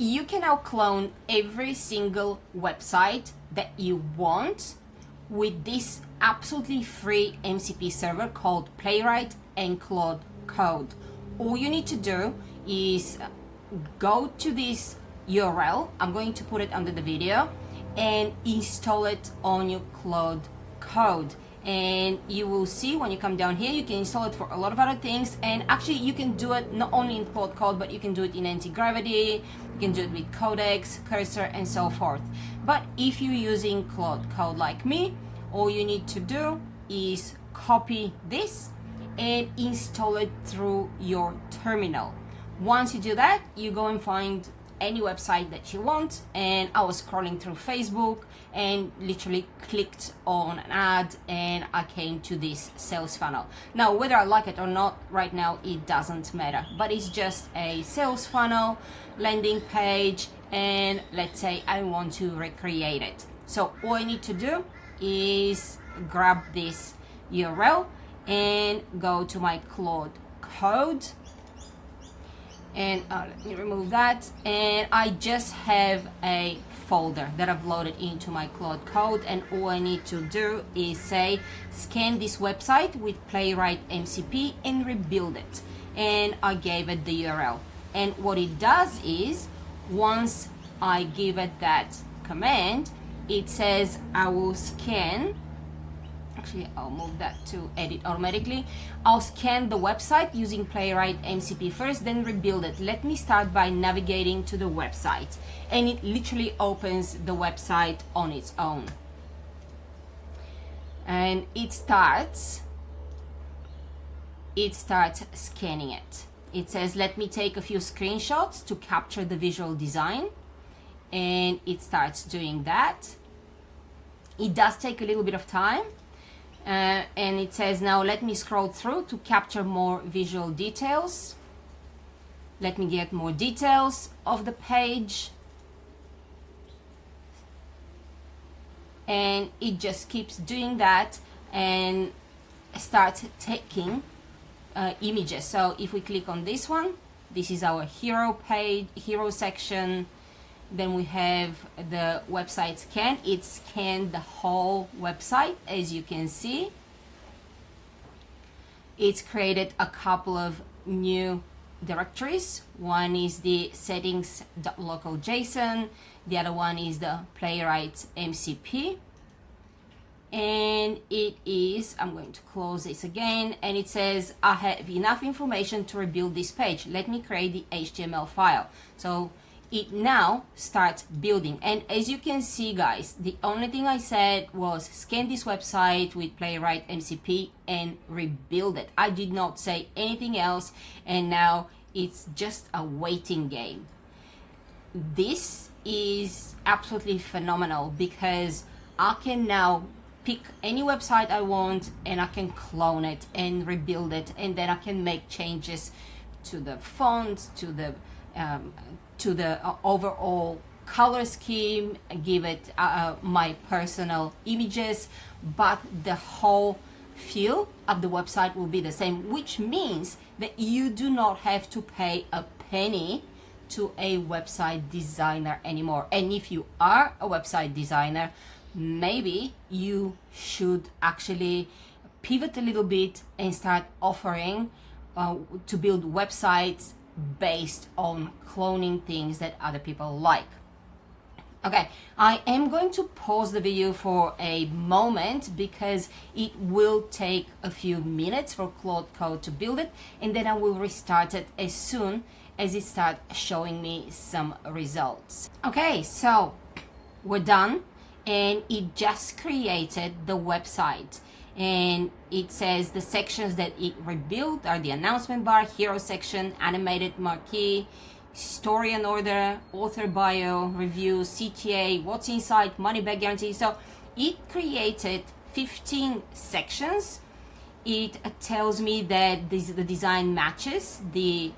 you can now clone every single website that you want with this absolutely free MCP server called Playwright and Claude Code. All you need to do is go to this URL, I'm going to put it under the video, and install it on your Claude Code. And you will see when you come down here, you can install it for a lot of other things. And actually you can do it not only in Claude Code, but you can do it in anti-gravity, you can do it with Codex, Cursor, and so forth. But if you're using Claude Code like me, all you need to do is copy this and install it through your terminal. Once you do that, you go and find any website that you want. And I was scrolling through Facebook and literally clicked on an ad and I came to this sales funnel. Now, whether I like it or not right now, it doesn't matter, but it's just a sales funnel landing page, and let's say I want to recreate it. So all I need to do is grab this URL and go to my Claude Code, and let me remove that, and I just have a folder that I've loaded into my Claude Code, and all I need to do is say scan this website with Playwright MCP and rebuild it, and I gave it the URL. And what it does is, once I give it that command, it says I will scan, actually I'll move that to edit automatically. I'll scan the website using Playwright MCP first, then rebuild it. Let me start by navigating to the website, and it literally opens the website on its own. And it starts scanning it. It says let me take a few screenshots to capture the visual design, and it starts doing that. It does take a little bit of time. And it says now let me scroll through to capture more visual details. Let me get more details of the page, and it just keeps doing that and starts taking images. So if we click on this one, this is our hero page, hero section. Then we have the website scan. It scanned the whole website, as you can see. It's created a couple of new directories. One is the settings.localJSON. The other one is the Playwright MCP. And it is, I'm going to close this again, and it says I have enough information to rebuild this page. Let me create the HTML file. So it now starts building, and as you can see, guys, the only thing I said was scan this website with Playwright MCP and rebuild it. I did not say anything else, and now it's just a waiting game. This is absolutely phenomenal because I can now pick any website I want and I can clone it and rebuild it, and then I can make changes to the font, to the overall color scheme, give it my personal images, but the whole feel of the website will be the same, which means that you do not have to pay a penny to a website designer anymore. And if you are a website designer, maybe you should actually pivot a little bit and start offering to build websites based on cloning things that other people like. Okay, I am going to pause the video for a moment because it will take a few minutes for Claude Code to build it, and then I will restart it as soon as it starts showing me some results. Okay, so we're done, and it just created the website. And it says the sections that it rebuilt are the announcement bar, hero section, animated marquee, story and order, author bio, review, CTA, what's inside, money back guarantee. So it created 15 sections. It tells me that the design matches the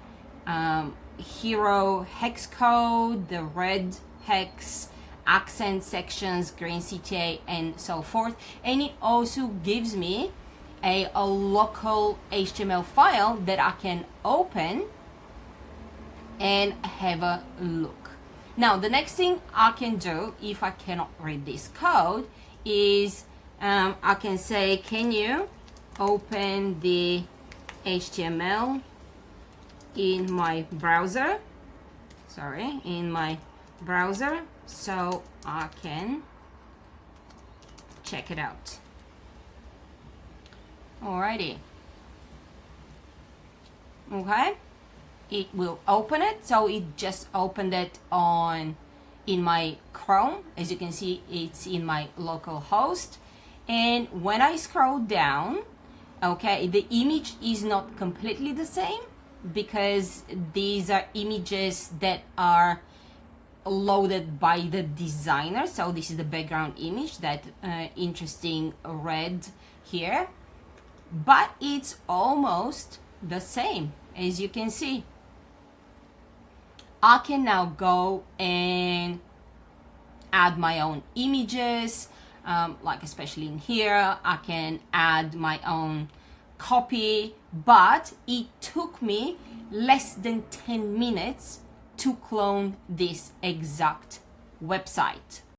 hero hex code, the red hex, accent sections, green CTA, and so forth. And it also gives me a local HTML file that I can open and have a look. Now, the next thing I can do if I cannot read this code is I can say, can you open the HTML in my browser? In my browser, so I can check it out. Alrighty. Okay, it will open it. So it just opened it in my Chrome. As you can see, it's in my local host. And when I scroll down, okay, the image is not completely the same because these are images that are loaded by the designer. So this is the background image, that interesting red here, but it's almost the same. As you can see, I can now go and add my own images, like especially in here, I can add my own copy, but it took me less than 10 minutes to clone this exact website.